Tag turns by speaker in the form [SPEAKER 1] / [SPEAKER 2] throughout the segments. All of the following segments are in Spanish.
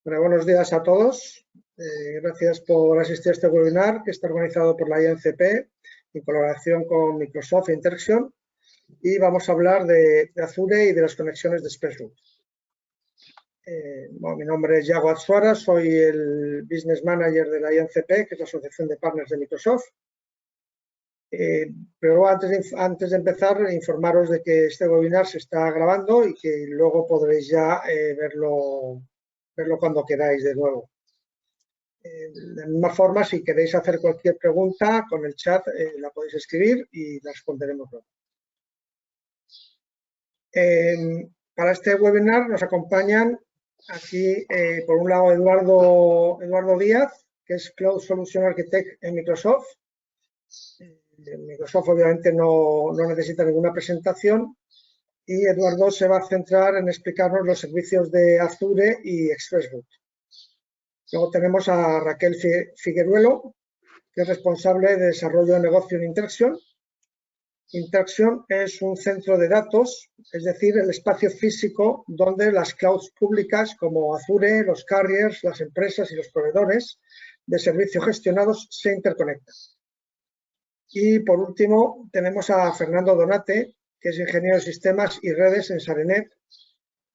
[SPEAKER 1] Bueno, buenos días a todos. Gracias por asistir a este webinar que está organizado por la INCP en colaboración con Microsoft e Interxion, y vamos a hablar de Azure y de las conexiones de ExpressRoute. Bueno, mi nombre es Yago Atsuara, soy el Business Manager de la INCP, que es la Asociación de Partners de Microsoft. Pero antes de empezar, informaros de que este webinar se está grabando y que luego podréis ya verlo cuando queráis de nuevo. De la misma forma, si queréis hacer cualquier pregunta con el chat, la podéis escribir y la responderemos luego. Para este webinar nos acompañan aquí, por un lado, Eduardo Díaz, que es Cloud Solution Architect en Microsoft. Microsoft obviamente no necesita ninguna presentación, y Eduardo se va a centrar en explicarnos los servicios de Azure y ExpressRoute. Luego tenemos a Raquel Figueruelo, que es responsable de desarrollo de negocio en Interxion. Interxion es un centro de datos, es decir, el espacio físico donde las clouds públicas como Azure, los carriers, las empresas y los proveedores de servicios gestionados se interconectan. Y por último tenemos a Fernando Donate, que es ingeniero de sistemas y redes en Sarenet,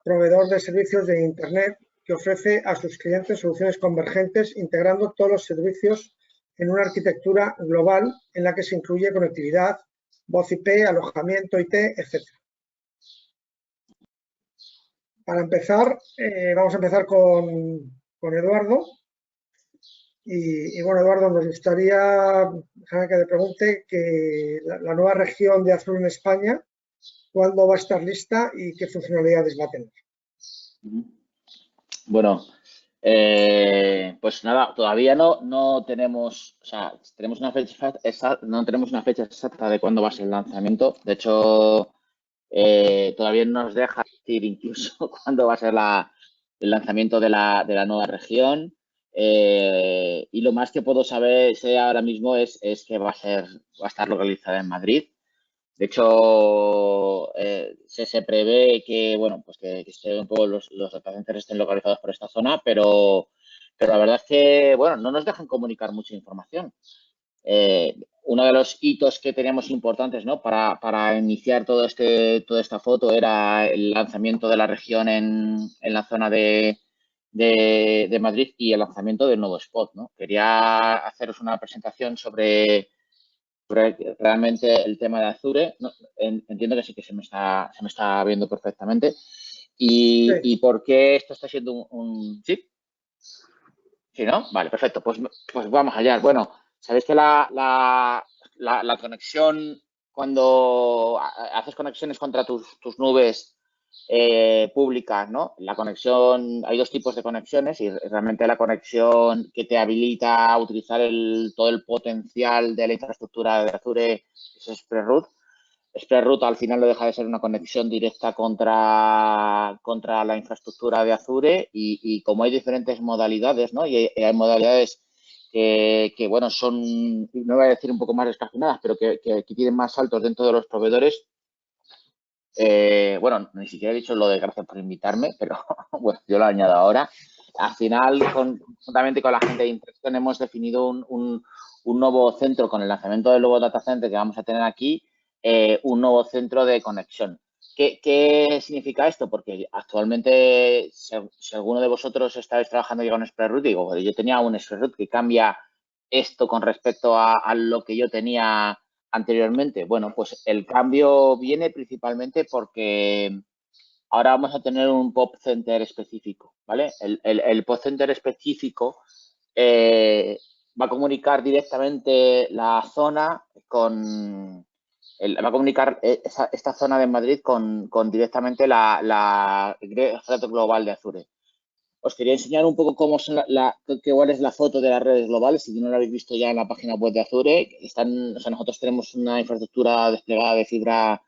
[SPEAKER 1] proveedor de servicios de Internet que ofrece a sus clientes soluciones convergentes integrando todos los servicios en una arquitectura global en la que se incluye conectividad, voz IP, alojamiento IT, etc. Para empezar, vamos a empezar con Eduardo. Y bueno, Eduardo, nos gustaría, déjame que te pregunte, que la nueva región de Azure en España, ¿cuándo va a estar lista y qué funcionalidades va a tener?
[SPEAKER 2] Bueno, pues nada, todavía no tenemos, o sea, tenemos una fecha exacta, no tenemos una fecha exacta de cuándo va a ser el lanzamiento. De hecho, todavía no nos deja decir incluso cuándo va a ser el lanzamiento de la nueva región. Y lo más que puedo saber ahora mismo es que va a estar localizada en Madrid. De hecho, se prevé que, bueno, pues que un poco los data centers estén localizados por esta zona, pero la verdad es que, bueno, no nos dejan comunicar mucha información. Uno de los hitos que teníamos importantes, ¿no? para iniciar toda esta foto era el lanzamiento de la región en la zona de Madrid y el lanzamiento del nuevo spot, ¿no? Quería haceros una presentación sobre realmente el tema de Azure. No, entiendo que sí que se me está viendo perfectamente. ¿Y por qué esto está siendo un ¿sí? ¿Sí, no? Vale, perfecto. Pues vamos allá. Bueno, sabéis que la conexión, cuando haces conexiones contra tus nubes públicas, ¿no? La conexión, hay dos tipos de conexiones y realmente la conexión que te habilita a utilizar todo el potencial de la infraestructura de Azure es ExpressRoute. ExpressRoute al final no deja de ser una conexión directa contra la infraestructura de Azure y como hay diferentes modalidades, ¿no? Y hay modalidades que, bueno, son, no voy a decir un poco más descafeinadas, pero que tienen más saltos dentro de los proveedores. Bueno, ni siquiera he dicho lo de gracias por invitarme, pero bueno, yo lo añado ahora. Al final, juntamente con la gente de Interxion, hemos definido un nuevo centro con el lanzamiento del nuevo data center que vamos a tener aquí, un nuevo centro de conexión. ¿Qué significa esto? Porque actualmente, si alguno de vosotros estáis trabajando ya con ExpressRoute, digo, yo tenía un ExpressRoute que cambia esto con respecto a lo que yo tenía anteriormente. Bueno, pues el cambio viene principalmente porque ahora vamos a tener un POP Center específico, ¿vale? El POP Center específico va a comunicar directamente la zona va a comunicar esta zona de Madrid con directamente la red global de Azure. Os quería enseñar un poco cómo son cuál es la foto de las redes globales. Si no lo habéis visto ya en la página web de Azure, o sea, nosotros tenemos una infraestructura desplegada de fibra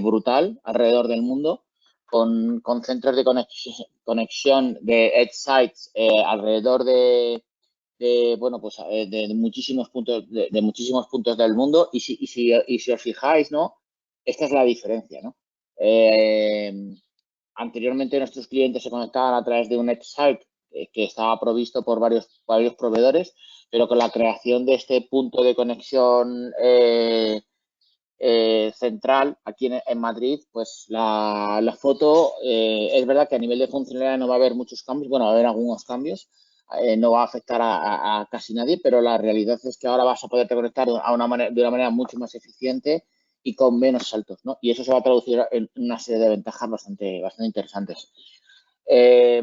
[SPEAKER 2] brutal alrededor del mundo, con centros de conexión de edge sites alrededor bueno, pues de muchísimos puntos del mundo. Y si os fijáis, ¿no? Esta es la diferencia, ¿no? Anteriormente nuestros clientes se conectaban a través de un edge site que estaba provisto por varios proveedores, pero con la creación de este punto de conexión central aquí en Madrid, pues la foto, es verdad que a nivel de funcionalidad no va a haber muchos cambios, bueno, va a haber algunos cambios, no va a afectar a casi nadie, pero la realidad es que ahora vas a poder conectar de una manera mucho más eficiente y con menos saltos, ¿no? Y eso se va a traducir en una serie de ventajas bastante interesantes. Eh,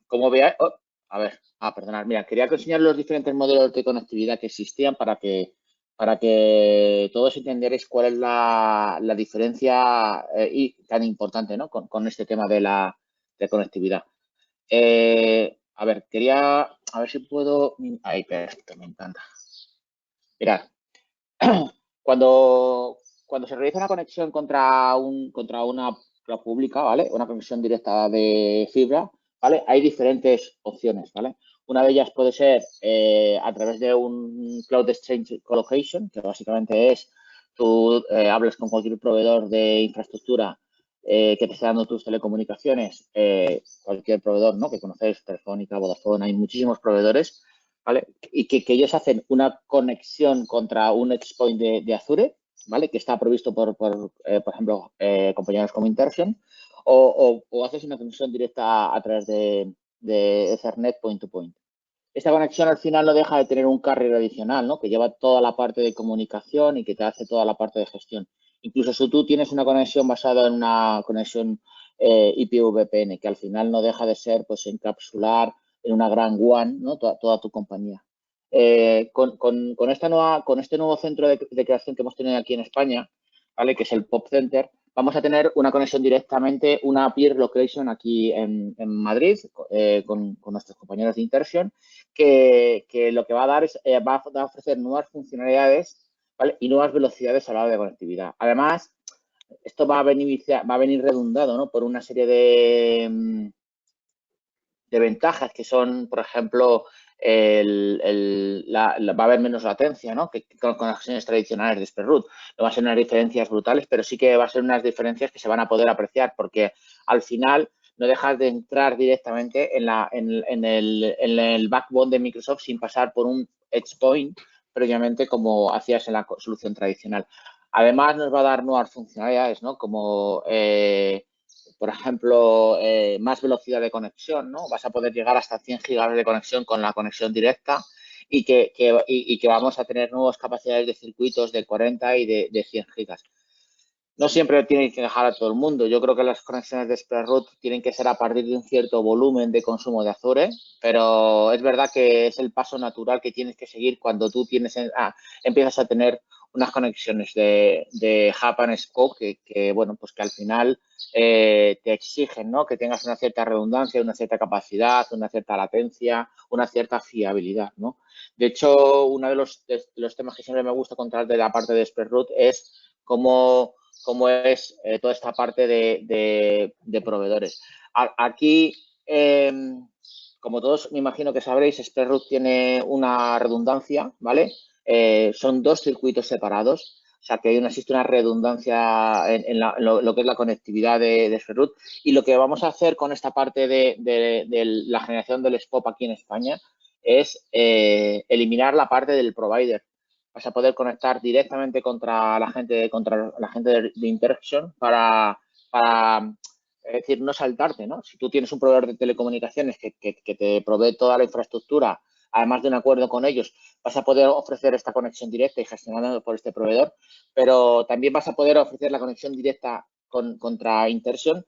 [SPEAKER 2] como veáis, a ver, perdonad, mira, quería enseñar los diferentes modelos de conectividad que existían para que todos entendierais cuál es la diferencia y tan importante, ¿no? Con este tema de conectividad. A ver, a ver si puedo. Ahí, perfecto, me encanta. Mirad, cuando se realiza una conexión contra una cloud pública, ¿vale? Una conexión directa de fibra, ¿vale? Hay diferentes opciones, ¿vale? Una de ellas puede ser a través de un Cloud Exchange Colocation, que básicamente es tú hables con cualquier proveedor de infraestructura que te esté dando tus telecomunicaciones, cualquier proveedor, ¿no? Que conocéis, Telefónica, Vodafone, hay muchísimos proveedores, ¿vale? Y que ellos hacen una conexión contra un edge point de Azure, ¿vale? Que está provisto por ejemplo, compañeros como Interxion, o haces una conexión directa a través de Ethernet point to point. Esta conexión al final no deja de tener un carrier adicional, ¿no? Que lleva toda la parte de comunicación y que te hace toda la parte de gestión. Incluso si tú tienes una conexión basada en una conexión IPVPN, que al final no deja de ser, pues, encapsular en una gran WAN, ¿no? Toda tu compañía. Con este nuevo centro de creación que hemos tenido aquí en España, ¿vale? Que es el Pop Center, vamos a tener una conexión directamente, una peer location aquí en Madrid con nuestros compañeros de Interxion, que lo que va a dar es, va a ofrecer nuevas funcionalidades, ¿vale? Y nuevas velocidades a la hora de conectividad. Además, esto va a venir redundado, ¿no? Por una serie de ventajas que son, por ejemplo, va a haber menos latencia, ¿no? Que con conexiones tradicionales de Spreadroot. No va a ser unas diferencias brutales, pero sí que va a ser unas diferencias que se van a poder apreciar porque al final no dejas de entrar directamente en el backbone de Microsoft sin pasar por un edge point previamente como hacías en la solución tradicional. Además, nos va a dar nuevas funcionalidades, ¿no? Como por ejemplo, más velocidad de conexión, ¿no? Vas a poder llegar hasta 100 gigas de conexión con la conexión directa y que vamos a tener nuevas capacidades de circuitos de 40 y de 100 gigas. No siempre tienen que dejar a todo el mundo. Yo creo que las conexiones de Spreadroot tienen que ser a partir de un cierto volumen de consumo de Azure, pero es verdad que es el paso natural que tienes que seguir cuando tú empiezas a tener unas conexiones de Hub and Spoke bueno, pues que al final te exigen, ¿no? Que tengas una cierta redundancia, una cierta capacidad, una cierta latencia, una cierta fiabilidad, ¿no? De hecho, uno de los temas que siempre me gusta contar de la parte de Spreadroot es cómo es toda esta parte de proveedores. Aquí, como todos me imagino que sabréis, Spreadroot tiene una redundancia, ¿vale? Son dos circuitos separados, o sea que existe una redundancia en lo que es la conectividad de Spreadroot. Y lo que vamos a hacer con esta parte de la generación del SPOP aquí en España es eliminar la parte del provider. Vas a poder conectar directamente contra la gente de Interxion para es decir, no saltarte, ¿no? Si tú tienes un proveedor de telecomunicaciones que te provee toda la infraestructura, además de un acuerdo con ellos, vas a poder ofrecer esta conexión directa y gestionada por este proveedor, pero también vas a poder ofrecer la conexión directa contra Interxion,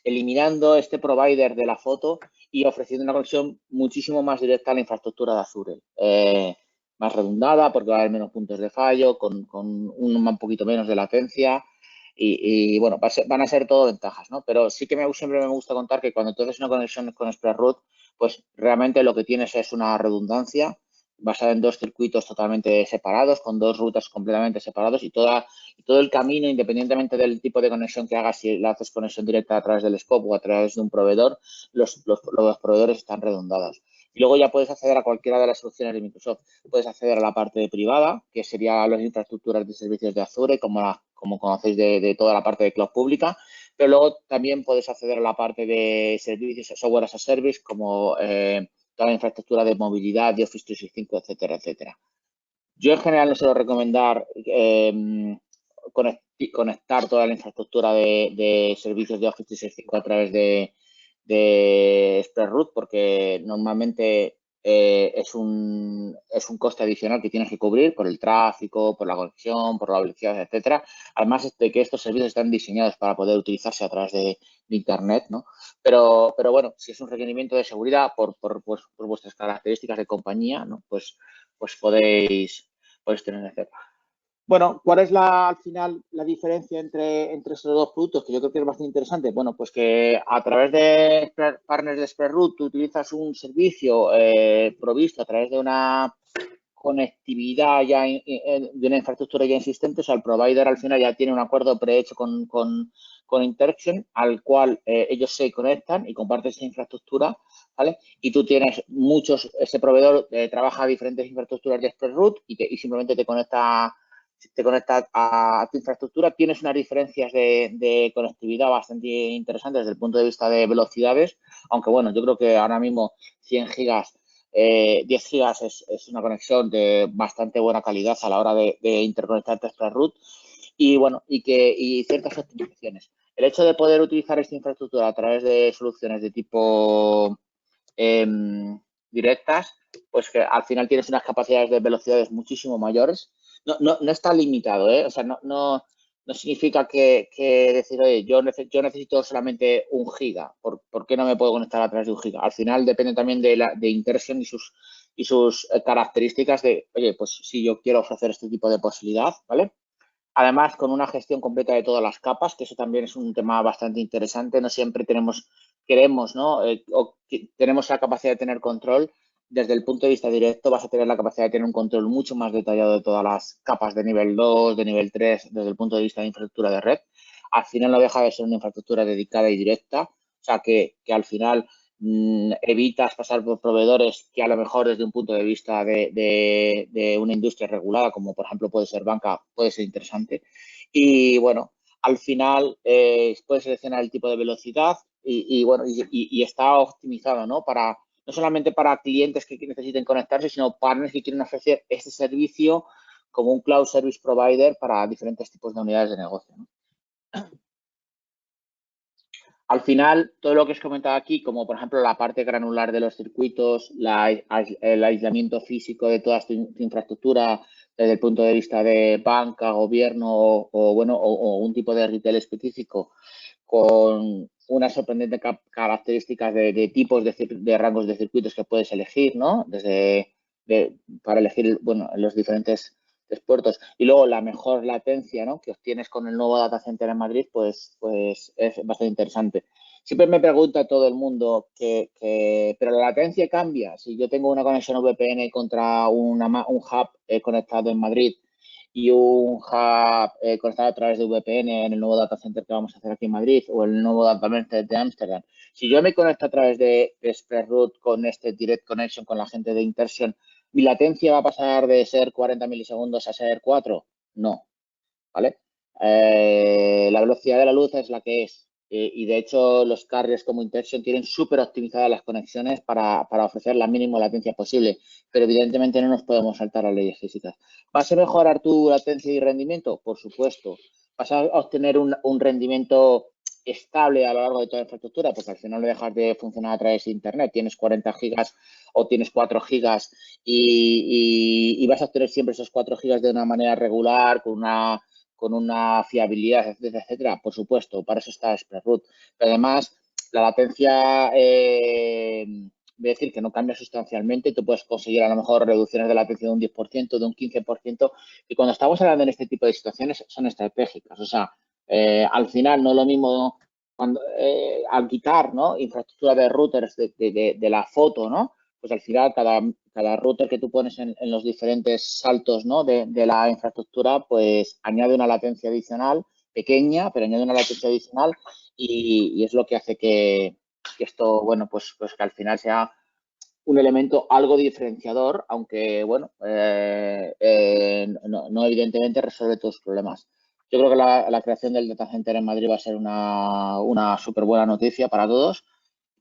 [SPEAKER 2] eliminando este provider de la foto y ofreciendo una conexión muchísimo más directa a la infraestructura de Azure. Más redundada porque va a haber menos puntos de fallo, con un poquito menos de latencia y bueno, van a ser todo ventajas, ¿no? Pero sí que siempre me gusta contar que cuando tú haces una conexión con Spreadroot, pues realmente lo que tienes es una redundancia basada en dos circuitos totalmente separados, con dos rutas completamente separados y todo el camino, independientemente del tipo de conexión que hagas, si la haces conexión directa a través del SCOP o a través de un proveedor, los proveedores están redundados. Y luego ya puedes acceder a cualquiera de las soluciones de Microsoft. Puedes acceder a la parte privada, que sería las infraestructuras de servicios de Azure, como conocéis de toda la parte de cloud pública, pero luego también puedes acceder a la parte de servicios, software as a service, como toda la infraestructura de movilidad, de Office 365, etcétera, etcétera. Yo en general no suelo recomendar conectar toda la infraestructura de servicios de Office 365 a través de ExpressRoute, porque normalmente es un coste adicional que tienes que cubrir por el tráfico, por la conexión, por la velocidad, etcétera. Además de que estos servicios están diseñados para poder utilizarse a través de Internet, ¿no? Pero bueno, si es un requerimiento de seguridad pues, por vuestras características de compañía, ¿no? Pues podéis tener que hacer. Bueno, ¿cuál es al final la diferencia entre estos dos productos? Que yo creo que es bastante interesante. Bueno, pues que a través de partners de ExpressRoute tú utilizas un servicio provisto a través de una conectividad ya de una infraestructura ya existente. O sea, el provider al final ya tiene un acuerdo prehecho con Interxion al cual ellos se conectan y comparten esa infraestructura, ¿vale? Y tú tienes ese proveedor trabaja a diferentes infraestructuras de ExpressRoute y simplemente te conecta a tu infraestructura, tienes unas diferencias de conectividad bastante interesantes desde el punto de vista de velocidades, aunque bueno, yo creo que ahora mismo 100 gigas, 10 gigas es una conexión de bastante buena calidad a la hora de interconectarte a ExpressRoute y bueno, y ciertas optimizaciones. El hecho de poder utilizar esta infraestructura a través de soluciones de tipo directas, pues que al final tienes unas capacidades de velocidades muchísimo mayores. No está limitado, ¿eh? O sea, no significa que decir, oye, yo necesito solamente 1 giga. ¿Por qué no me puedo conectar a través de 1 giga? Al final depende también de Interxion y sus características de, oye, pues si yo quiero ofrecer este tipo de posibilidad, ¿vale? Además, con una gestión completa de todas las capas, que eso también es un tema bastante interesante. No siempre queremos, ¿no? Tenemos la capacidad de tener control. Desde el punto de vista directo, vas a tener la capacidad de tener un control mucho más detallado de todas las capas de nivel 2, de nivel 3, desde el punto de vista de infraestructura de red. Al final no deja de ser una infraestructura dedicada y directa. O sea, que al final evitas pasar por proveedores que a lo mejor desde un punto de vista de una industria regulada, como por ejemplo puede ser banca, puede ser interesante. Y bueno, al final puedes seleccionar el tipo de velocidad bueno, y está optimizado, ¿no? No solamente para clientes que necesiten conectarse, sino partners que quieren ofrecer este servicio como un cloud service provider para diferentes tipos de unidades de negocio, ¿no? Al final, todo lo que os comentado aquí, como por ejemplo la parte granular de los circuitos, el aislamiento físico de toda tu infraestructura desde el punto de vista de banca, gobierno o un tipo de retail específico, con unas sorprendentes características de tipos de rangos de circuitos que puedes elegir, ¿no? Para elegir, bueno, los diferentes puertos. Y luego la mejor latencia, ¿no? Que obtienes con el nuevo data center en Madrid, pues es bastante interesante. Siempre me pregunta todo el mundo pero la latencia cambia. Si yo tengo una conexión VPN contra un hub conectado en Madrid y un hub conectado a través de VPN en el nuevo data center que vamos a hacer aquí en Madrid o el nuevo data center de Ámsterdam. Si yo me conecto a través de ExpressRoute con este Direct Connection con la gente de Interxion, ¿mi latencia va a pasar de ser 40 milisegundos a ser 4? No, ¿vale? La velocidad de la luz es la que es. Y de hecho, los carriers como Interxion tienen súper optimizadas las conexiones para ofrecer la mínima latencia posible. Pero evidentemente no nos podemos saltar a leyes físicas. ¿Vas a mejorar tu latencia y rendimiento? Por supuesto. ¿Vas a obtener un rendimiento estable a lo largo de toda la infraestructura? Porque al final no dejas de funcionar a través de Internet. Tienes 40 gigas o tienes 4 gigas y vas a obtener siempre esos 4 gigas de una manera regular, con una fiabilidad, etcétera, etcétera. Por supuesto, para eso está ExpressRoute. Pero además, la latencia, decir que no cambia sustancialmente, tú puedes conseguir a lo mejor reducciones de latencia de un 10%, de un 15%, y cuando estamos hablando en este tipo de situaciones son estratégicas. O sea, al final no es lo mismo al quitar, ¿no? Infraestructura de routers de la foto, ¿no? Pues al final cada router que tú pones en los diferentes saltos, ¿no? de la infraestructura, pues añade una latencia adicional, pequeña, pero añade una latencia adicional y es lo que hace que esto, bueno, pues que al final sea un elemento algo diferenciador, aunque, bueno, no evidentemente resuelve todos los problemas. Yo creo que la creación del data center en Madrid va a ser una súper buena noticia para todos,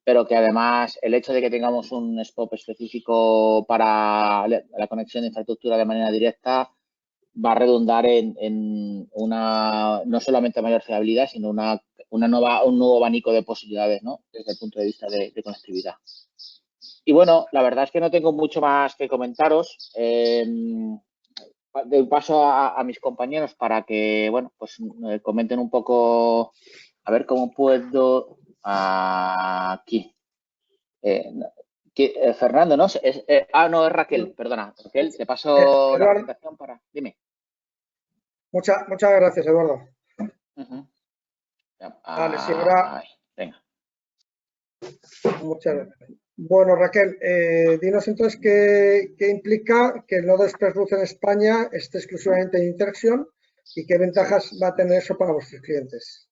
[SPEAKER 2] pero que además el hecho de que tengamos un SPOP específico para la conexión de infraestructura de manera directa va a redundar en una no solamente mayor fiabilidad, sino un nuevo abanico de posibilidades, ¿no? Desde el punto de vista de conectividad. Y bueno, la verdad es que no tengo mucho más que comentaros. Doy paso a mis compañeros para que, bueno, pues comenten un poco, a ver cómo puedo aquí. Fernando, ¿no? No, es Raquel, perdona. Raquel, te paso la
[SPEAKER 1] Eduardo,
[SPEAKER 2] presentación para... Dime.
[SPEAKER 1] muchas gracias, Eduardo. Vale, sí, ahora...
[SPEAKER 2] Venga.
[SPEAKER 1] Muchas gracias. Bueno, Raquel, dinos entonces qué implica que el nodo ExpressRoute en España esté exclusivamente en Interxion y qué ventajas va a tener eso para vuestros clientes.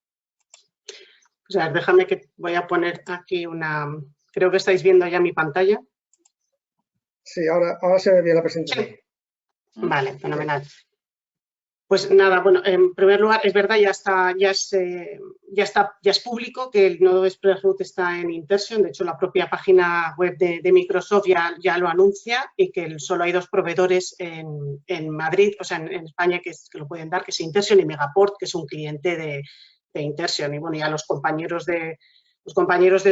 [SPEAKER 3] Pues a ver, déjame que voy a poner aquí una... Creo que estáis viendo ya mi pantalla.
[SPEAKER 1] Sí, ahora se ve bien la presentación.
[SPEAKER 3] Sí. Vale, fenomenal. Pues nada, bueno, en primer lugar, es verdad, ya es público que el nodo ExpressRoute está en Interxion. De hecho, la propia página web de Microsoft ya lo anuncia, y que solo hay 2 proveedores en Madrid, o sea, en España, que lo pueden dar, que es Interxion, y Megaport, que es un cliente de Interxion. Y bueno, ya los compañeros de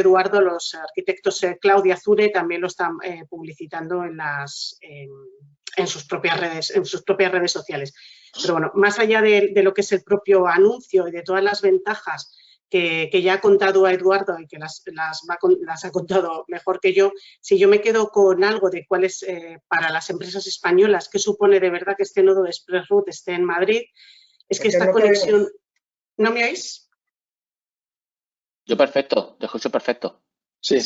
[SPEAKER 3] Eduardo, los arquitectos Cloud y Azure, también lo están publicitando en sus propias redes sociales. Pero bueno, más allá de lo que es el propio anuncio y de todas las ventajas que ya ha contado a Eduardo, y que las ha contado mejor que yo, si yo me quedo con algo de cuál es para las empresas españolas, qué supone de verdad que este nodo de ExpressRoute esté en Madrid, es que esta conexión... ¿No me oís?
[SPEAKER 2] Yo perfecto, te escucho perfecto.
[SPEAKER 3] Sí.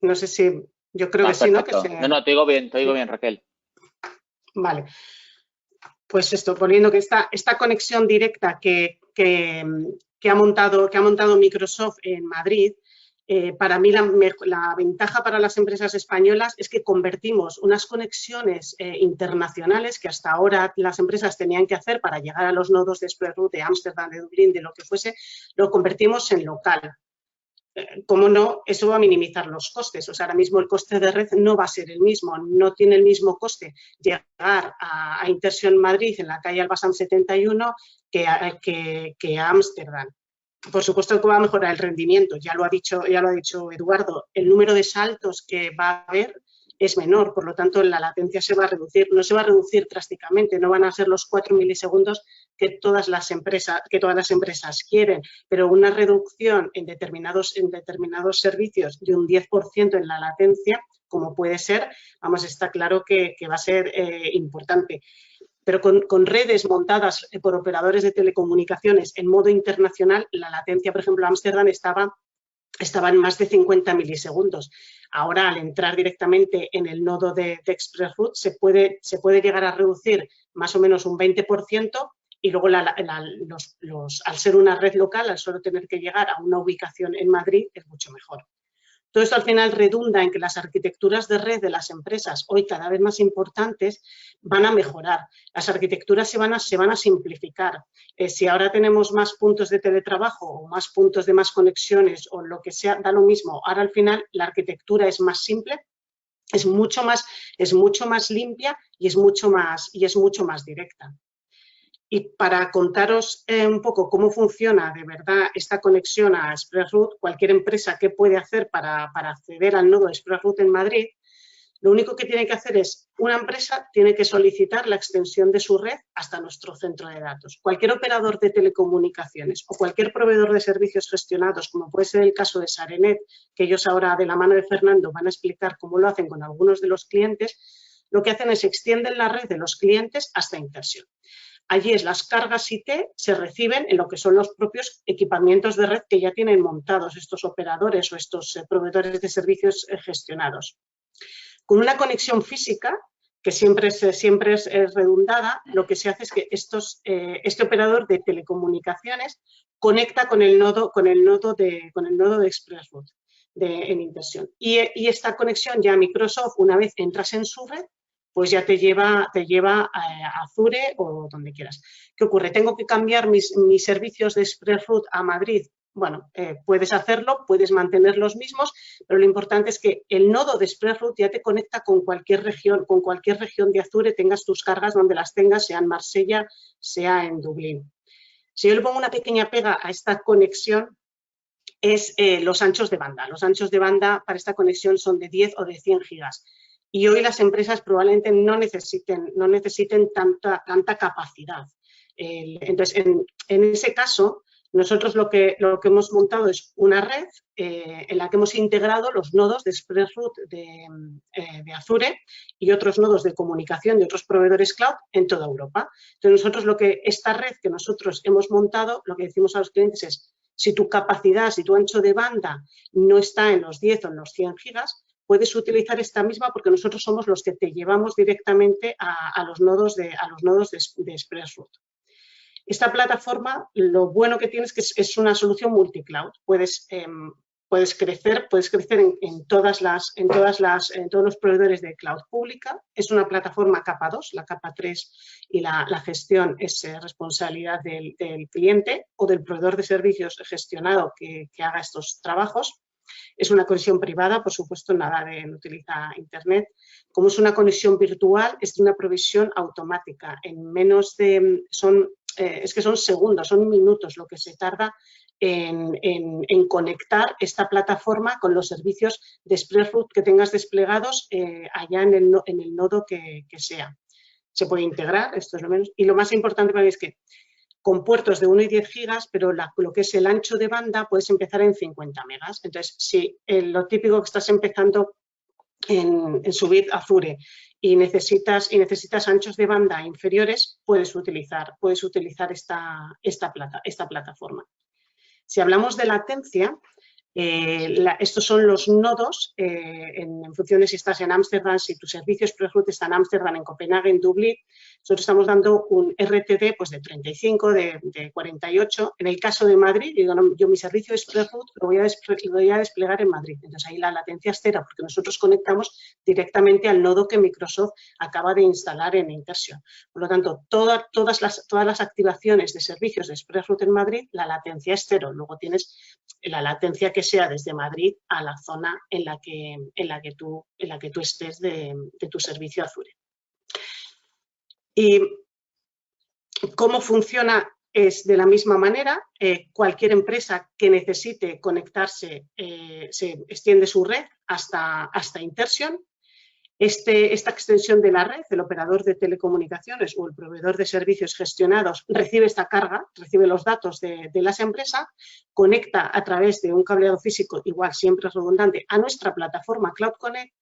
[SPEAKER 3] No sé si... Yo creo que sí, ¿no?
[SPEAKER 2] No, te digo bien, Raquel.
[SPEAKER 3] Vale. Pues esto, poniendo que esta conexión directa que ha montado Microsoft en Madrid, para mí la ventaja para las empresas españolas es que convertimos unas conexiones internacionales que hasta ahora las empresas tenían que hacer para llegar a los nodos de ExpressRoute, de Ámsterdam, de Dublín, de lo que fuese, lo convertimos en local. Como no, eso va a minimizar los costes. O sea, ahora mismo el coste de red no va a ser el mismo, no tiene el mismo coste llegar a Interxion Madrid en la calle Albasam 71 que a Ámsterdam. Por supuesto que va a mejorar el rendimiento, ya lo ha dicho Eduardo, el número de saltos que va a haber es menor, por lo tanto la latencia se va a reducir, no se va a reducir drásticamente, no van a ser los 4 milisegundos que todas las empresas quieren, pero una reducción en determinados servicios de un 10% en la latencia, como puede ser, está claro que va a ser importante. Pero con redes montadas por operadores de telecomunicaciones en modo internacional, la latencia, por ejemplo, Ámsterdam estaba en más de 50 milisegundos. Ahora, al entrar directamente en el nodo de ExpressRoute, se puede llegar a reducir más o menos un 20%, y luego al ser una red local, al solo tener que llegar a una ubicación en Madrid, es mucho mejor. Todo esto al final redunda en que las arquitecturas de red de las empresas, hoy cada vez más importantes, van a mejorar. Las arquitecturas se van a simplificar. Si ahora tenemos más puntos de teletrabajo o más puntos de más conexiones o lo que sea, da lo mismo. Ahora al final la arquitectura es más simple, es mucho más limpia y es mucho más directa. Y para contaros un poco cómo funciona de verdad esta conexión a ExpressRoute, cualquier empresa qué puede hacer para acceder al nodo de ExpressRoute en Madrid, lo único que tiene que hacer es, una empresa tiene que solicitar la extensión de su red hasta nuestro centro de datos. Cualquier operador de telecomunicaciones o cualquier proveedor de servicios gestionados, como puede ser el caso de Sarenet, que ellos ahora de la mano de Fernando van a explicar cómo lo hacen con algunos de los clientes, lo que hacen es extienden la red de los clientes hasta Interxion. Allí las cargas IT se reciben en lo que son los propios equipamientos de red que ya tienen montados estos operadores o estos proveedores de servicios gestionados. Con una conexión física, que siempre es redundada, lo que se hace es que este operador de telecomunicaciones conecta con el nodo de ExpressRoute en Interxion. Y esta conexión ya Microsoft, una vez entras en su red, pues ya te lleva a Azure o donde quieras. ¿Qué ocurre? ¿Tengo que cambiar mis servicios de ExpressRoute a Madrid? Bueno, puedes hacerlo, puedes mantener los mismos, pero lo importante es que el nodo de ExpressRoute ya te conecta con cualquier región de Azure, tengas tus cargas donde las tengas, sea en Marsella, sea en Dublín. Si yo le pongo una pequeña pega a esta conexión, es los anchos de banda. Los anchos de banda para esta conexión son de 10 o de 100 gigas. Y hoy las empresas probablemente no necesiten tanta capacidad. Entonces, en ese caso, nosotros lo que hemos montado es una red en la que hemos integrado los nodos de ExpressRoute de Azure y otros nodos de comunicación de otros proveedores cloud en toda Europa. Entonces, esta red que nosotros hemos montado, lo que decimos a los clientes es, si tu capacidad, si tu ancho de banda no está en los 10 o en los 100 gigas, puedes utilizar esta misma porque nosotros somos los que te llevamos directamente a los nodos de ExpressRoute. Esta plataforma, lo bueno que tiene es que es una solución multicloud. Puedes crecer en todos los proveedores de cloud pública. Es una plataforma capa 2, la capa 3 y la gestión es responsabilidad del cliente o del proveedor de servicios gestionado que haga estos trabajos. Es una conexión privada, por supuesto, no utiliza Internet. Como es una conexión virtual, es una provisión automática. Es que son segundos, son minutos lo que se tarda en conectar esta plataforma con los servicios de ExpressRoute que tengas desplegados allá en el nodo que sea. Se puede integrar, esto es lo menos. Y lo más importante para mí es que con puertos de 1 y 10 gigas, pero lo que es el ancho de banda puedes empezar en 50 megas. Entonces, si lo típico que estás empezando en subir Azure y necesitas anchos de banda inferiores, puedes utilizar esta plataforma. Si hablamos de latencia, estos son los nodos en función de si estás en Ámsterdam, si tu servicio ExpressRoute está en Ámsterdam, en Copenhague, en Dublín. Nosotros estamos dando un RTD pues, de 35, de 48. En el caso de Madrid, yo mi servicio ExpressRoute lo voy a desplegar en Madrid. Entonces ahí la latencia es cero porque nosotros conectamos directamente al nodo que Microsoft acaba de instalar en Intersion. Por lo tanto, todas las activaciones de servicios de ExpressRoute en Madrid, la latencia es cero. Luego tienes la latencia que sea desde Madrid a la zona en la que tú estés de tu servicio Azure. ¿Y cómo funciona? Es de la misma manera. Cualquier empresa que necesite conectarse se extiende su red hasta Intersion. Esta extensión de la red, el operador de telecomunicaciones o el proveedor de servicios gestionados recibe esta carga, recibe los datos de las empresas, conecta a través de un cableado físico, igual siempre es redundante, a nuestra plataforma Cloud Connect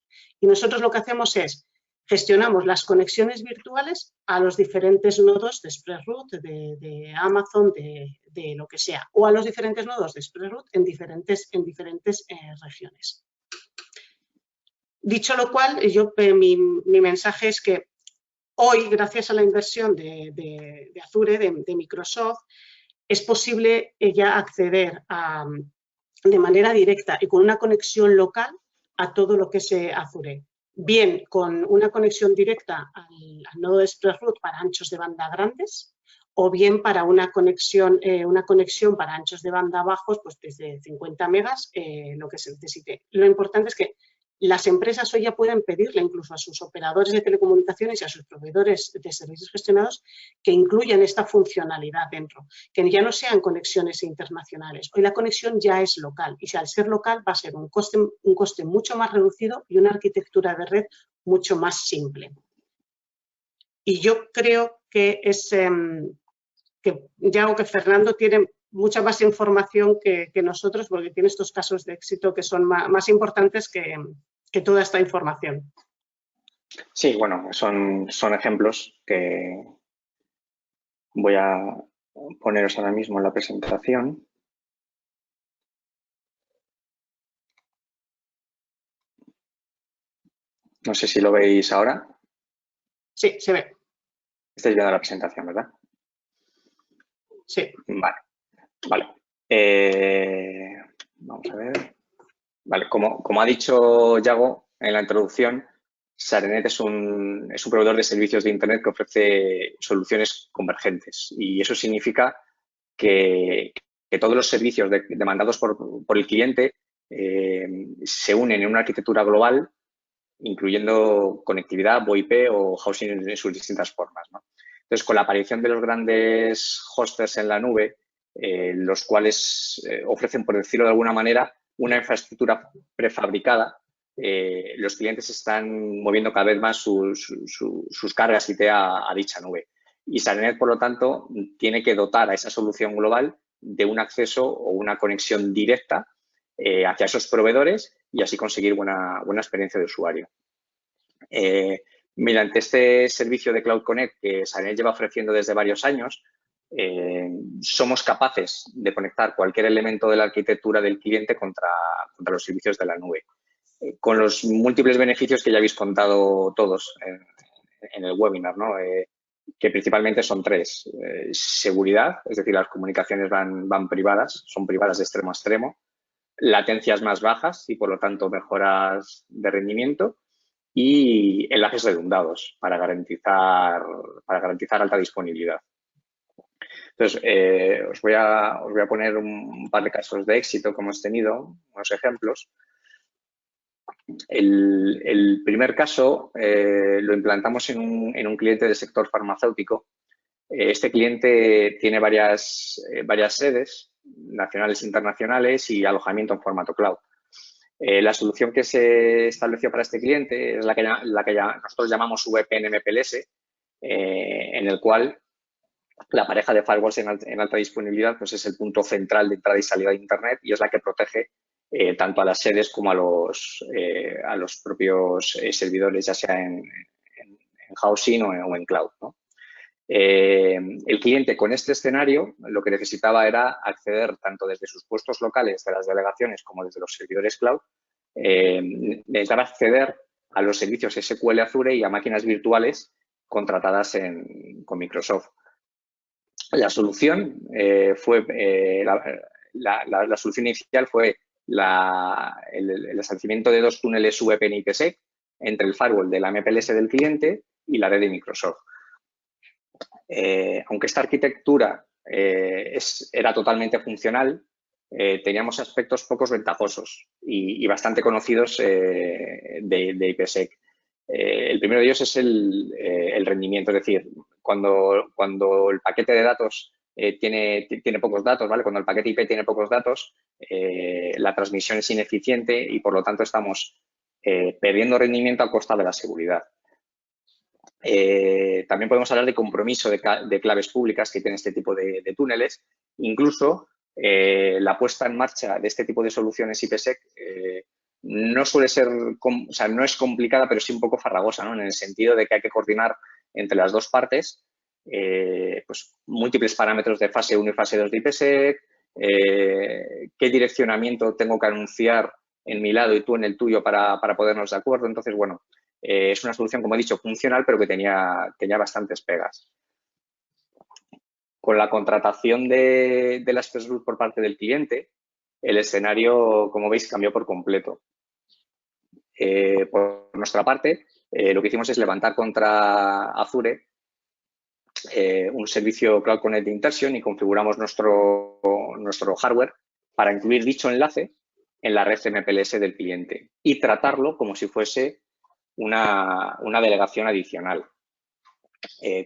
[SPEAKER 3] y nosotros lo que hacemos es gestionamos las conexiones virtuales a los diferentes nodos de ExpressRoute, de Amazon, de lo que sea, o a los diferentes nodos de ExpressRoute en diferentes regiones. Dicho lo cual, mi mensaje es que hoy, gracias a la inversión de Azure, de Microsoft, es posible ya acceder de manera directa y con una conexión local a todo lo que es Azure. Bien con una conexión directa al nodo de ExpressRoute para anchos de banda grandes o bien para una conexión para anchos de banda bajos, pues desde 50 megas, lo que se necesite. Lo importante es que las empresas hoy ya pueden pedirle incluso a sus operadores de telecomunicaciones y a sus proveedores de servicios gestionados que incluyan esta funcionalidad dentro, que ya no sean conexiones internacionales. Hoy la conexión ya es local y si al ser local va a ser un coste mucho más reducido y una arquitectura de red mucho más simple. Y yo creo que que Fernando tiene mucha más información que nosotros porque tiene estos casos de éxito que son más importantes que toda esta información.
[SPEAKER 4] Sí, bueno, son ejemplos que voy a poneros ahora mismo en la presentación. No sé si lo veis ahora.
[SPEAKER 3] Sí, se ve.
[SPEAKER 4] Estáis viendo la presentación, ¿verdad?
[SPEAKER 3] Sí.
[SPEAKER 4] Vale. Vamos a ver. Vale, como ha dicho Yago en la introducción, Sarenet es un proveedor de servicios de Internet que ofrece soluciones convergentes y eso significa que todos los servicios demandados por el cliente se unen en una arquitectura global, incluyendo conectividad, VoIP o housing en sus distintas formas, ¿no? Entonces, con la aparición de los grandes hosters en la nube, los cuales ofrecen, por decirlo de alguna manera, una infraestructura prefabricada, los clientes están moviendo cada vez más sus cargas IT a dicha nube. Y Sarenet, por lo tanto, tiene que dotar a esa solución global de un acceso o una conexión directa hacia esos proveedores y así conseguir buena experiencia de usuario. Mediante este servicio de Cloud Connect que Sarenet lleva ofreciendo desde varios años, somos capaces de conectar cualquier elemento de la arquitectura del cliente contra los servicios de la nube, con los múltiples beneficios que ya habéis contado todos en el webinar, ¿no? Que principalmente son tres. Seguridad, es decir, las comunicaciones van privadas, son privadas de extremo a extremo. Latencias más bajas y, por lo tanto, mejoras de rendimiento. Y enlaces redundados para garantizar alta disponibilidad. Entonces, os voy a poner un par de casos de éxito que hemos tenido, unos ejemplos. El primer caso lo implantamos en un cliente del sector farmacéutico. Este cliente tiene varias sedes, nacionales e internacionales, y alojamiento en formato cloud. La solución que se estableció para este cliente es la que nosotros llamamos VPN MPLS, en el cual la pareja de firewalls en alta disponibilidad pues es el punto central de entrada y salida de Internet y es la que protege tanto a las sedes como a los propios servidores, ya sea en housing o en cloud, ¿no? El cliente con este escenario lo que necesitaba era acceder tanto desde sus puestos locales de las delegaciones como desde los servidores cloud, necesitaba acceder a los servicios SQL Azure y a máquinas virtuales contratadas con Microsoft. La solución fue la solución inicial fue el establecimiento de dos túneles VPN IPsec entre el firewall de la MPLS del cliente y la red de Microsoft. Aunque esta arquitectura era totalmente funcional, teníamos aspectos pocos ventajosos y bastante conocidos de IPsec. El primero de ellos es el rendimiento, es decir, cuando el paquete de datos tiene pocos datos, ¿vale? Cuando el paquete IP tiene pocos datos, la transmisión es ineficiente y, por lo tanto, estamos perdiendo rendimiento a costa de la seguridad. También podemos hablar de compromiso de claves públicas que tienen este tipo de túneles. Incluso la puesta en marcha de este tipo de soluciones IPsec no suele ser, o sea, no es complicada, pero sí un poco farragosa, ¿no? En el sentido de que hay que coordinar entre las dos partes pues múltiples parámetros de fase 1 y fase 2 de IPsec, qué direccionamiento tengo que anunciar en mi lado y tú en el tuyo para ponernos de acuerdo. Entonces, bueno, es una solución, como he dicho, funcional, pero que tenía bastantes pegas. Con la contratación de la ExpressRoute por parte del cliente, el escenario, como veis, cambió por completo. Por nuestra parte, lo que hicimos es levantar contra Azure un servicio Cloud Connect de Interxion y configuramos nuestro hardware para incluir dicho enlace en la red MPLS del cliente y tratarlo como si fuese una delegación adicional.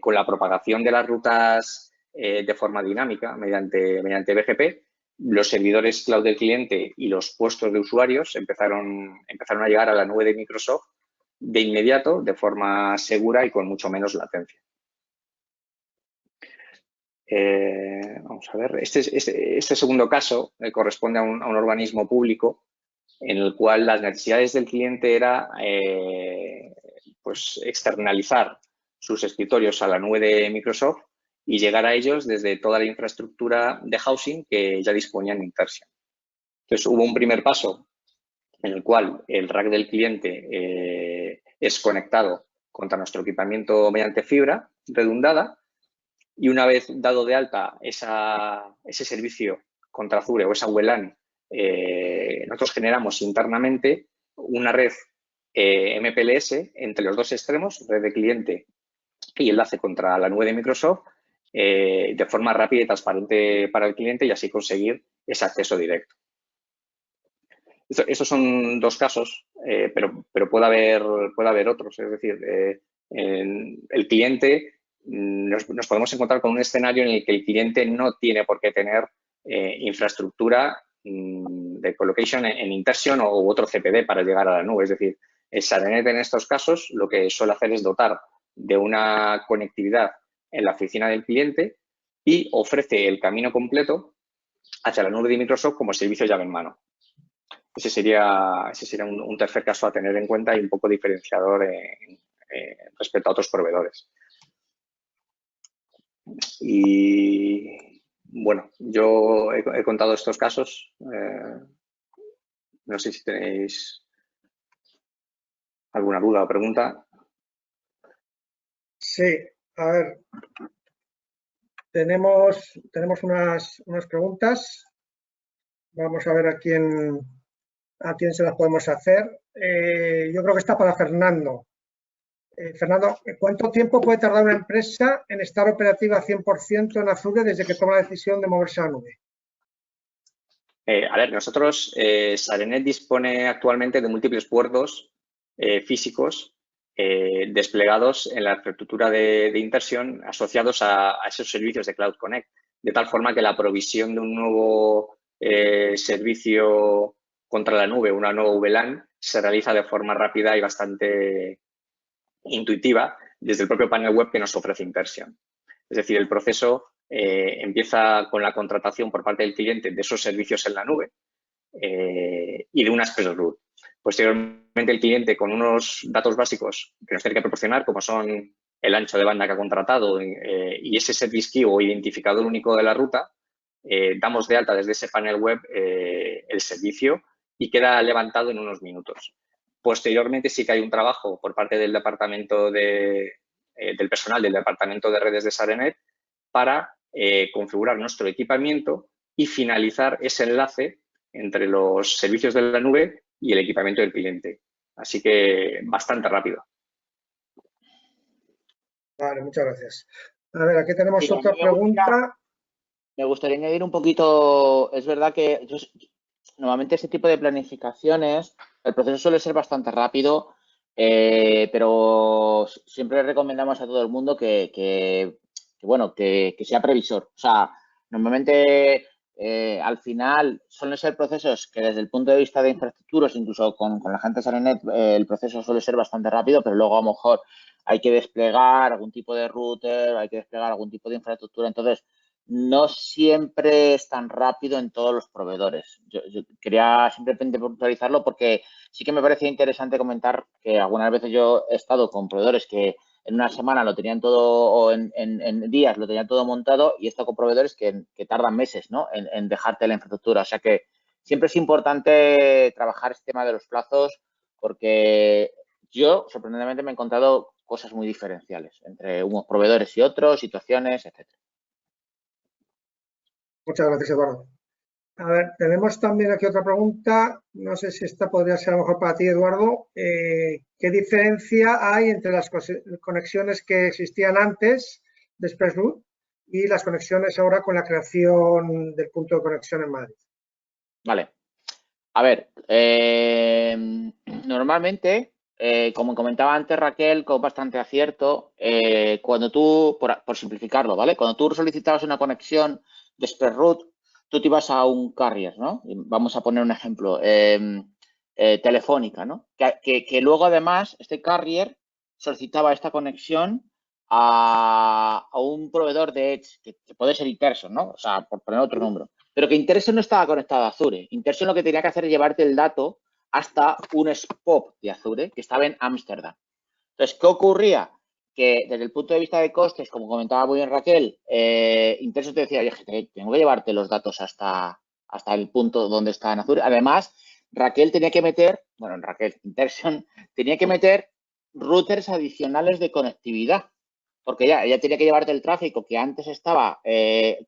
[SPEAKER 4] Con la propagación de las rutas de forma dinámica mediante BGP, los servidores cloud del cliente y los puestos de usuarios empezaron a llegar a la nube de Microsoft de inmediato, de forma segura y con mucho menos latencia. Vamos a ver, este segundo caso corresponde a un organismo público en el cual las necesidades del cliente era pues externalizar sus escritorios a la nube de Microsoft y llegar a ellos desde toda la infraestructura de housing que ya disponían en Interxion. Entonces, hubo un primer paso en el cual el rack del cliente es conectado contra nuestro equipamiento mediante fibra redundada y una vez dado de alta ese servicio contra Azure o esa WLAN, nosotros generamos internamente una red MPLS entre los dos extremos, red de cliente y enlace contra la nube de Microsoft, de forma rápida y transparente para el cliente y así conseguir ese acceso directo. Estos son dos casos, pero puede haber otros. Es decir, el cliente, nos podemos encontrar con un escenario en el que el cliente no tiene por qué tener infraestructura de colocation en Intersion u otro CPD para llegar a la nube. Es decir, SARENET en estos casos lo que suele hacer es dotar de una conectividad en la oficina del cliente y ofrece el camino completo hacia la nube de Microsoft como servicio llave en mano. Ese sería un tercer caso a tener en cuenta y un poco diferenciador respecto a otros proveedores. Y bueno, yo he contado estos casos. No sé si tenéis alguna duda o pregunta.
[SPEAKER 1] Sí, a ver. Tenemos unas preguntas. Vamos a ver a quién se las podemos hacer. Yo creo que está para Fernando. Fernando, ¿cuánto tiempo puede tardar una empresa en estar operativa 100% en Azure desde que toma la decisión de moverse a la nube?
[SPEAKER 4] A ver, nosotros, SARENET dispone actualmente de múltiples puertos físicos desplegados en la infraestructura de Intersion asociados a esos servicios de Cloud Connect, de tal forma que la provisión de un nuevo servicio contra la nube, una nueva VLAN, se realiza de forma rápida y bastante intuitiva desde el propio panel web que nos ofrece Intersion. Es decir, el proceso empieza con la contratación por parte del cliente de esos servicios en la nube y de una express route. Posteriormente, el cliente, con unos datos básicos que nos tiene que proporcionar, como son el ancho de banda que ha contratado y ese service key o identificador único de la ruta, damos de alta desde ese panel web el servicio y queda levantado en unos minutos. Posteriormente, sí que hay un trabajo por parte del departamento del personal del departamento de redes de SARENET para configurar nuestro equipamiento y finalizar ese enlace entre los servicios de la nube y el equipamiento del cliente. Así que bastante rápido.
[SPEAKER 1] Vale, muchas gracias. A ver, aquí tenemos otra pregunta.
[SPEAKER 2] Me gustaría añadir un poquito, es verdad que normalmente este tipo de planificaciones, el proceso suele ser bastante rápido, pero siempre recomendamos a todo el mundo que sea previsor. O sea, normalmente al final suelen ser procesos que desde el punto de vista de infraestructuras, incluso con la gente de SARENET, el proceso suele ser bastante rápido, pero luego a lo mejor hay que desplegar algún tipo de router, hay que desplegar algún tipo de infraestructura. Entonces, no siempre es tan rápido en todos los proveedores. Yo quería simplemente puntualizarlo porque sí que me parecía interesante comentar que algunas veces yo he estado con proveedores que en una semana lo tenían todo o en días lo tenían todo montado y he estado con proveedores que tardan meses, ¿no? en dejarte la infraestructura. O sea que siempre es importante trabajar este tema de los plazos porque yo sorprendentemente me he encontrado cosas muy diferenciales entre unos proveedores y otros, situaciones, etcétera.
[SPEAKER 1] Muchas gracias, Eduardo. A ver, tenemos también aquí otra pregunta. No sé si esta podría ser a lo mejor para ti, Eduardo. ¿Qué diferencia hay entre las conexiones que existían antes de ExpressRoute y las conexiones ahora con la creación del punto de conexión en Madrid?
[SPEAKER 2] Vale. A ver, normalmente, como comentaba antes Raquel, con bastante acierto, cuando tú, por simplificarlo, ¿vale? Cuando tú solicitabas una conexión de ExpressRoute, tú te ibas a un carrier, ¿no? Y vamos a poner un ejemplo, Telefónica, ¿no? Que luego, además, este carrier solicitaba esta conexión a un proveedor de Edge, que puede ser Interson, ¿no? O sea, por poner otro número. Pero que Interson no estaba conectado a Azure. Interson lo que tenía que hacer es llevarte el dato hasta un SPOP de Azure que estaba en Ámsterdam. Entonces, ¿qué ocurría? Que desde el punto de vista de costes, como comentaba muy bien Raquel, Interson te decía, oye, tengo que llevarte los datos hasta el punto donde está en Azure. Además, Raquel tenía que meter, Interson tenía que meter routers adicionales de conectividad, porque ella tenía que llevarte el tráfico que antes estaba, que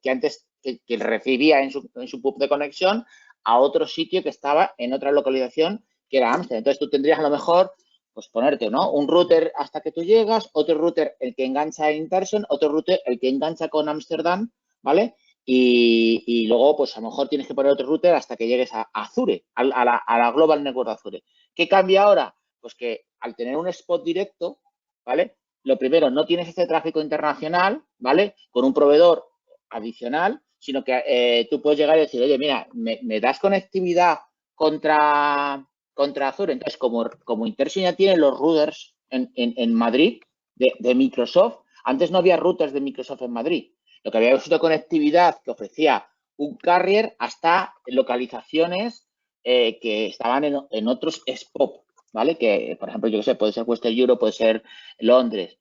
[SPEAKER 2] recibía en su pub de conexión a otro sitio que estaba en otra localización que era Amsterdam. Entonces, tú tendrías a lo mejor pues ponerte, ¿no? Un router hasta que tú llegas, otro router el que engancha a Interson, otro router el que engancha con Ámsterdam, ¿vale? Y luego, pues a lo mejor tienes que poner otro router hasta que llegues a Azure, a la Global Network de Azure. ¿Qué cambia ahora? Pues que al tener un spot directo, ¿vale? Lo primero, no tienes este tráfico internacional, ¿vale? Con un proveedor adicional, sino que tú puedes llegar y decir, oye, mira, ¿me das conectividad contra Azure? Entonces, como Interson ya tiene los routers en Madrid de Microsoft, antes no había routers de Microsoft en Madrid. Lo que había sido conectividad que ofrecía un carrier hasta localizaciones que estaban en otros SPOP, ¿vale? Que, por ejemplo, yo qué sé, puede ser Western Europe, puede ser Londres.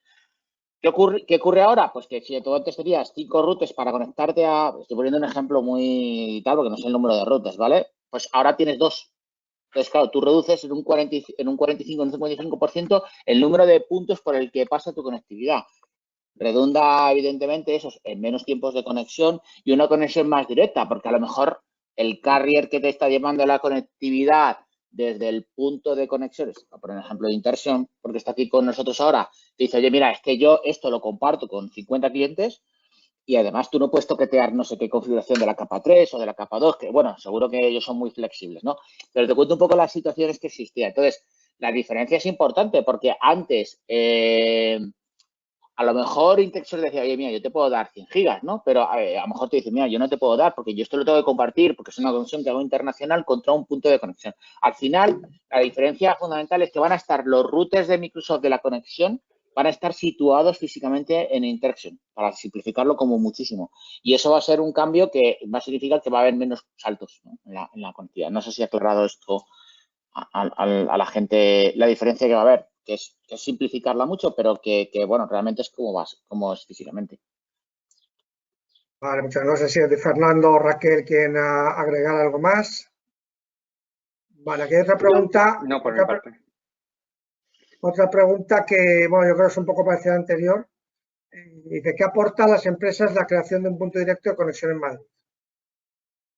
[SPEAKER 2] ¿Qué ocurre ahora? Pues que si tú antes tenías 5 routers para conectarte a... Estoy poniendo un ejemplo muy tal, porque no sé el número de routers, ¿vale? Pues ahora tienes 2. Entonces, claro, tú reduces en un 45, en un 55% el número de puntos por el que pasa tu conectividad. Redunda, evidentemente, eso en menos tiempos de conexión y una conexión más directa, porque a lo mejor el carrier que te está llevando la conectividad desde el punto de conexiones, por ejemplo, de Interson, porque está aquí con nosotros ahora, te dice, oye, mira, es que yo esto lo comparto con 50 clientes y además tú no puedes toquetear no sé qué configuración de la capa 3 o de la capa 2, que bueno, seguro que ellos son muy flexibles, ¿no? Pero te cuento un poco las situaciones que existían. Entonces, la diferencia es importante porque antes... a lo mejor Interson decía, oye, mira, yo te puedo dar 100 gigas, ¿no? Pero a lo mejor te dice, mira, yo no te puedo dar porque yo esto lo tengo que compartir porque es una conexión que hago internacional contra un punto de conexión. Al final, la diferencia fundamental es que van a estar los routers de Microsoft de la conexión, van a estar situados físicamente en Interson, para simplificarlo como muchísimo. Y eso va a ser un cambio que va a significar que va a haber menos saltos, ¿no? en la conectividad. No sé si ha aclarado esto a la gente, la diferencia que va a haber, que es simplificarla mucho, pero que bueno, realmente es como es físicamente.
[SPEAKER 1] Vale, muchas gracias. No sé si es de Fernando o Raquel quieren agregar algo más. Vale, aquí hay otra pregunta.
[SPEAKER 4] No, por mi parte.
[SPEAKER 1] Otra pregunta que, bueno, yo creo que es un poco parecida a la anterior. Dice, ¿qué aporta a las empresas la creación de un punto directo de conexión en Madrid?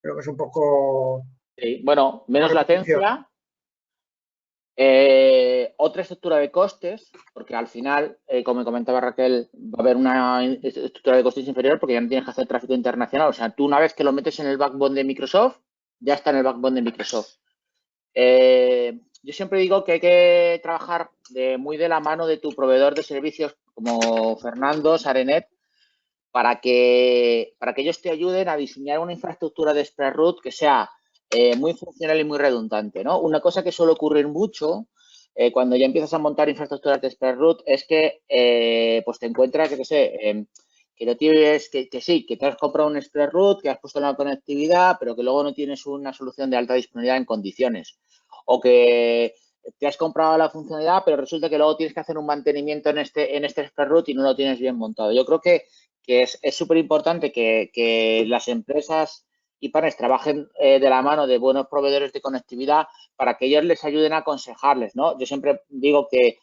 [SPEAKER 1] Creo que es un poco...
[SPEAKER 2] Sí, bueno, menos latencia. Otra estructura de costes, porque al final, como comentaba Raquel, va a haber una estructura de costes inferior porque ya no tienes que hacer tráfico internacional. O sea, tú una vez que lo metes en el backbone de Microsoft, ya está en el backbone de Microsoft. Yo siempre digo que hay que trabajar muy de la mano de tu proveedor de servicios como Fernando, Sarenet, para que ellos te ayuden a diseñar una infraestructura de ExpressRoute que sea muy funcional y muy redundante, ¿no? Una cosa que suele ocurrir mucho cuando ya empiezas a montar infraestructuras de ExpressRoute es que pues te encuentras, yo qué sé, que no tienes, que sí, que te has comprado un ExpressRoute, que has puesto la conectividad, pero que luego no tienes una solución de alta disponibilidad en condiciones. O que te has comprado la funcionalidad, pero resulta que luego tienes que hacer un mantenimiento en este ExpressRoute y no lo tienes bien montado. Yo creo que es súper importante que las empresas y partners trabajen de la mano de buenos proveedores de conectividad para que ellos les ayuden a aconsejarles, ¿no? Yo siempre digo que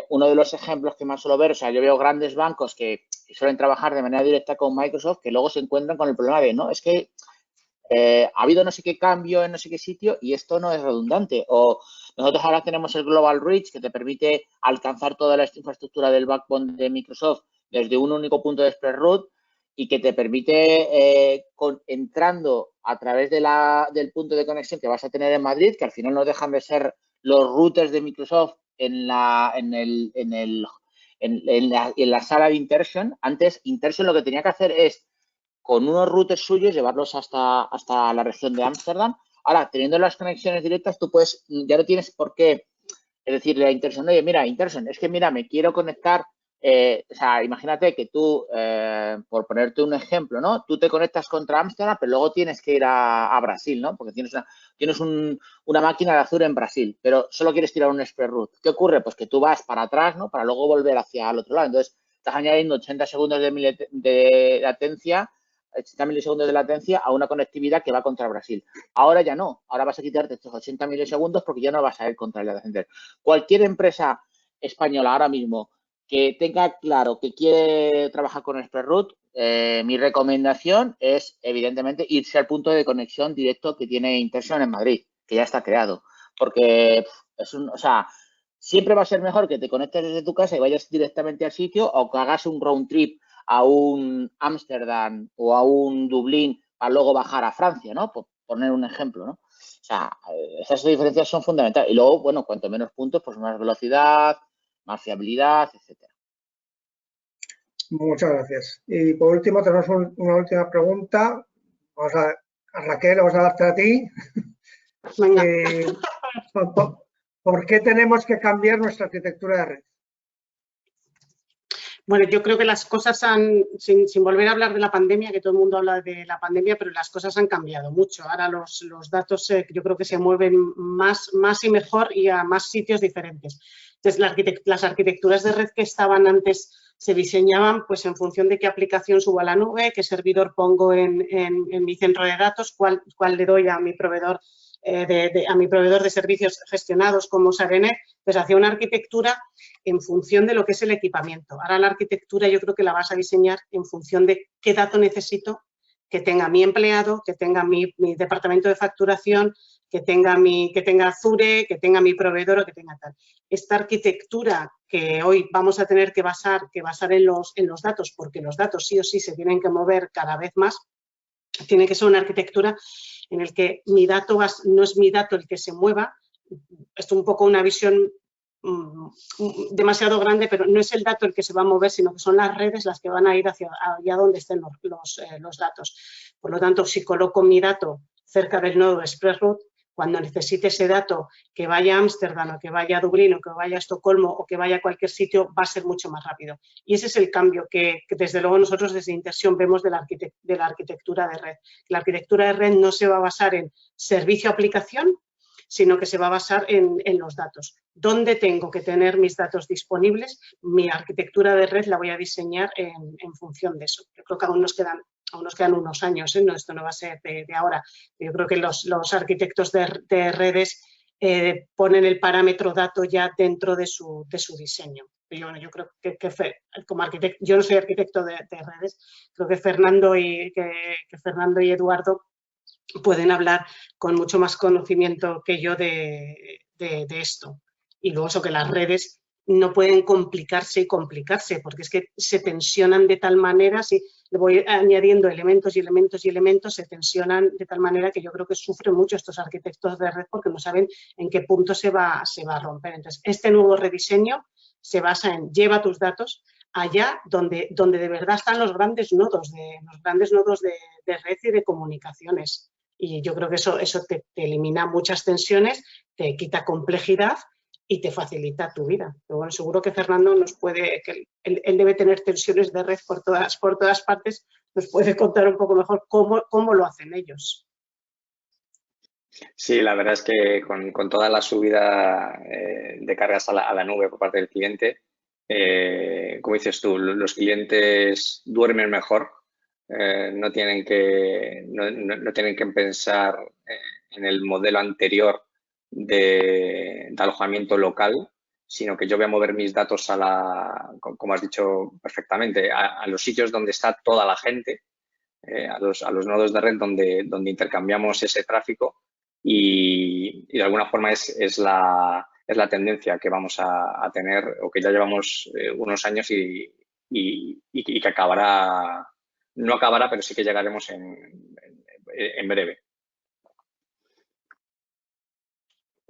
[SPEAKER 2] uno de los ejemplos que más suelo ver, o sea, yo veo grandes bancos que suelen trabajar de manera directa con Microsoft que luego se encuentran con el problema de, no, es que ha habido no sé qué cambio en no sé qué sitio y esto no es redundante. O nosotros ahora tenemos el Global Reach que te permite alcanzar toda la infraestructura del backbone de Microsoft desde un único punto de ExpressRoute y que te permite, entrando a través del punto de conexión que vas a tener en Madrid, que al final no dejan de ser los routers de Microsoft en la sala de Interson. Antes, Interson lo que tenía que hacer es con unos routers suyos llevarlos hasta la región de Ámsterdam. Ahora, teniendo las conexiones directas, tú puedes, ya no tienes por qué decirle a Interson, oye, mira, Interson, es que mira, me quiero conectar, o sea, imagínate que tú, por ponerte un ejemplo, ¿no? Tú te conectas contra Ámsterdam, pero luego tienes que ir a Brasil, ¿no? Porque tienes una máquina de Azure en Brasil, pero solo quieres tirar un ExpressRoute. ¿Qué ocurre? Pues que tú vas para atrás, ¿no? Para luego volver hacia el otro lado. Entonces, estás añadiendo 80 segundos de latencia 80 milisegundos de latencia a una conectividad que va contra Brasil. Ahora ya no. Ahora vas a quitarte estos 80 milisegundos porque ya no vas a ir contra el data center. Cualquier empresa española ahora mismo que tenga claro que quiere trabajar con ExpressRoute, mi recomendación es, evidentemente, irse al punto de conexión directo que tiene Interson en Madrid, que ya está creado. Porque o sea, siempre va a ser mejor que te conectes desde tu casa y vayas directamente al sitio o que hagas un round trip a un Ámsterdam o a un Dublín para luego bajar a Francia, ¿no? Por poner un ejemplo, ¿no? O sea, esas diferencias son fundamentales. Y luego, bueno, cuanto menos puntos, pues más velocidad, más fiabilidad, etcétera.
[SPEAKER 1] Muchas gracias. Y por último, tenemos una última pregunta. Vamos a Raquel, vamos a darte a ti.
[SPEAKER 3] Venga.
[SPEAKER 1] ¿Por qué tenemos que cambiar nuestra arquitectura de red?
[SPEAKER 3] Bueno, yo creo que las cosas han, sin volver a hablar de la pandemia, que todo el mundo habla de la pandemia, pero las cosas han cambiado mucho. Ahora los datos yo creo que se mueven más y mejor y a más sitios diferentes. Entonces, las arquitecturas de red que estaban antes se diseñaban pues en función de qué aplicación subo a la nube, qué servidor pongo en mi centro de datos, cuál le doy a mi proveedor a mi proveedor de servicios gestionados como Sarenet, pues hacía una arquitectura en función de lo que es el equipamiento. Ahora la arquitectura yo creo que la vas a diseñar en función de qué dato necesito que tenga mi empleado, que tenga mi departamento de facturación, que tenga Azure, que tenga mi proveedor o que tenga tal. Esta arquitectura que hoy vamos a tener que basar en los datos, porque los datos sí o sí se tienen que mover cada vez más, tiene que ser una arquitectura en el que mi dato no es mi dato el que se mueva. Esto es un poco una visión demasiado grande, pero no es el dato el que se va a mover, sino que son las redes las que van a ir hacia allá donde estén los datos. Por lo tanto, si coloco mi dato cerca del nodo ExpressRoute, cuando necesite ese dato que vaya a Ámsterdam o que vaya a Dublín o que vaya a Estocolmo o que vaya a cualquier sitio, va a ser mucho más rápido. Y ese es el cambio que desde luego nosotros desde Interxion vemos de la arquitectura de red. La arquitectura de red no se va a basar en servicio-aplicación, sino que se va a basar en los datos. ¿Dónde tengo que tener mis datos disponibles? Mi arquitectura de red la voy a diseñar en función de eso. Yo creo que aún nos quedan unos años, ¿eh? No, esto no va a ser de ahora. Yo creo que los arquitectos de redes ponen el parámetro dato ya dentro de su diseño. Yo creo que como arquitecto, yo no soy arquitecto de redes, creo que Fernando y Eduardo pueden hablar con mucho más conocimiento que yo de esto. Y luego eso, que las redes no pueden complicarse, porque es que se tensionan de tal manera, si le voy añadiendo elementos y elementos y elementos, se tensionan de tal manera que yo creo que sufren mucho estos arquitectos de red porque no saben en qué punto se va a romper. Entonces, este nuevo rediseño se basa en lleva tus datos allá donde de verdad están los grandes nodos de red y de comunicaciones. Y yo creo que eso te elimina muchas tensiones, te quita complejidad y te facilita tu vida. Pero bueno, seguro que Fernando que él debe tener tensiones de red por todas partes, nos puede contar un poco mejor cómo lo hacen ellos.
[SPEAKER 4] Sí, la verdad es que con toda la subida de cargas a la nube por parte del cliente, como dices tú, los clientes duermen mejor, no tienen que pensar en el modelo anterior de alojamiento local, sino que yo voy a mover mis datos como has dicho perfectamente, a los sitios donde está toda la gente, a los nodos de red donde intercambiamos ese tráfico y de alguna forma es la tendencia que vamos a tener o que ya llevamos unos años y que acabará, no acabará, pero sí que llegaremos en breve.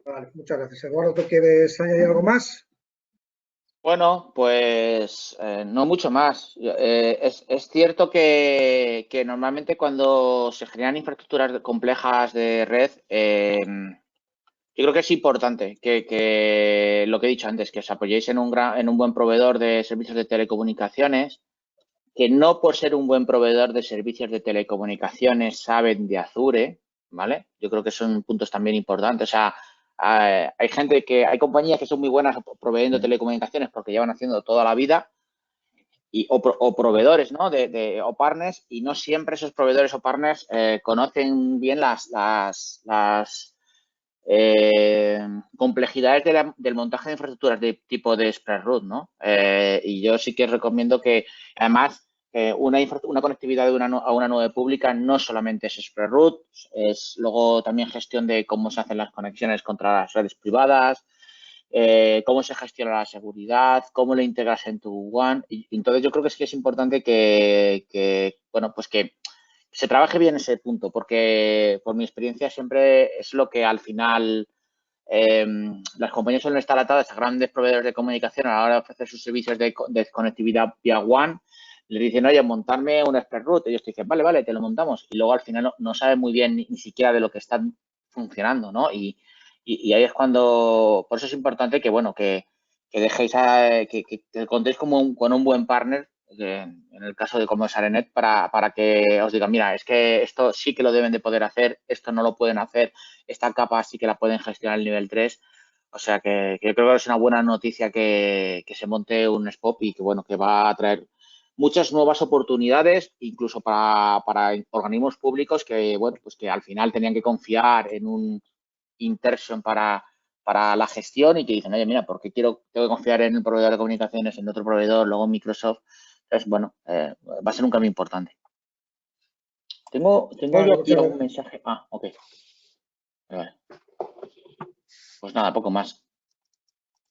[SPEAKER 1] Vale, muchas gracias. Eduardo, ¿tú quieres añadir algo más?
[SPEAKER 2] Bueno, pues no mucho más. Es cierto que normalmente cuando se generan infraestructuras complejas de red, yo creo que es importante que lo que he dicho antes, que os apoyéis en un buen proveedor de servicios de telecomunicaciones, que no por ser un buen proveedor de servicios de telecomunicaciones saben de Azure, ¿vale? Yo creo que son puntos también importantes. O sea, hay compañías que son muy buenas proveyendo telecomunicaciones porque llevan haciendo toda la vida o proveedores, ¿no? O partners, y no siempre esos proveedores o partners conocen bien las complejidades del montaje de infraestructuras de tipo de ExpressRoute, ¿no? Y yo sí que recomiendo que, además, una conectividad a una nube pública no solamente es ExpressRoute, es luego también gestión de cómo se hacen las conexiones contra las redes privadas, cómo se gestiona la seguridad, cómo lo integras en tu One. Y entonces yo creo que es importante que se trabaje bien ese punto, porque por mi experiencia siempre es lo que al final las compañías suelen estar atadas a grandes proveedores de comunicación a la hora de ofrecer sus servicios de conectividad vía One. Le dicen, oye, montarme un Express Route. Ellos te dicen, vale, te lo montamos. Y luego al final no saben muy bien ni siquiera de lo que están funcionando, ¿no? Y ahí es cuando, por eso es importante que dejéis, que contéis con un buen partner, en el caso de como es Arenet, para que os digan, mira, es que esto sí que lo deben de poder hacer, esto no lo pueden hacer, esta capa sí que la pueden gestionar el nivel 3. O sea que yo creo que es una buena noticia que se monte un SPOP y que va a traer muchas nuevas oportunidades, incluso para organismos públicos que al final tenían que confiar en un Interxion para la gestión y que dicen, oye, mira, ¿por qué tengo que confiar en el proveedor de comunicaciones, en otro proveedor, luego en Microsoft? Entonces, va a ser un cambio importante. Tengo
[SPEAKER 1] Vale,
[SPEAKER 2] yo aquí
[SPEAKER 1] muchas
[SPEAKER 2] algún
[SPEAKER 1] gracias.
[SPEAKER 2] mensaje. Ok. Vale. Pues nada, poco más.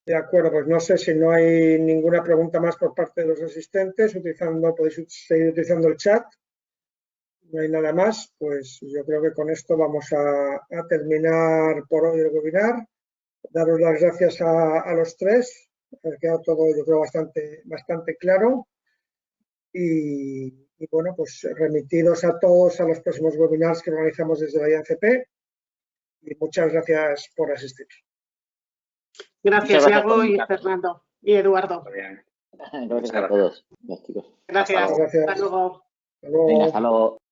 [SPEAKER 1] De acuerdo, pues no sé si no hay ninguna pregunta más por parte de los asistentes. Podéis seguir utilizando el chat. No hay nada más, pues yo creo que con esto vamos a terminar por hoy el webinar. Daros las gracias a los tres. Ha quedado todo, yo creo, bastante claro. Y bueno, pues remitiros a todos a los próximos webinars que organizamos desde la IACP. Y muchas gracias por asistir.
[SPEAKER 3] Gracias, Iago y Fernando y Eduardo.
[SPEAKER 4] Muy bien.
[SPEAKER 2] Gracias a todos.
[SPEAKER 3] Gracias.
[SPEAKER 4] Hasta luego.
[SPEAKER 3] Hasta luego.
[SPEAKER 2] Venga, hasta luego.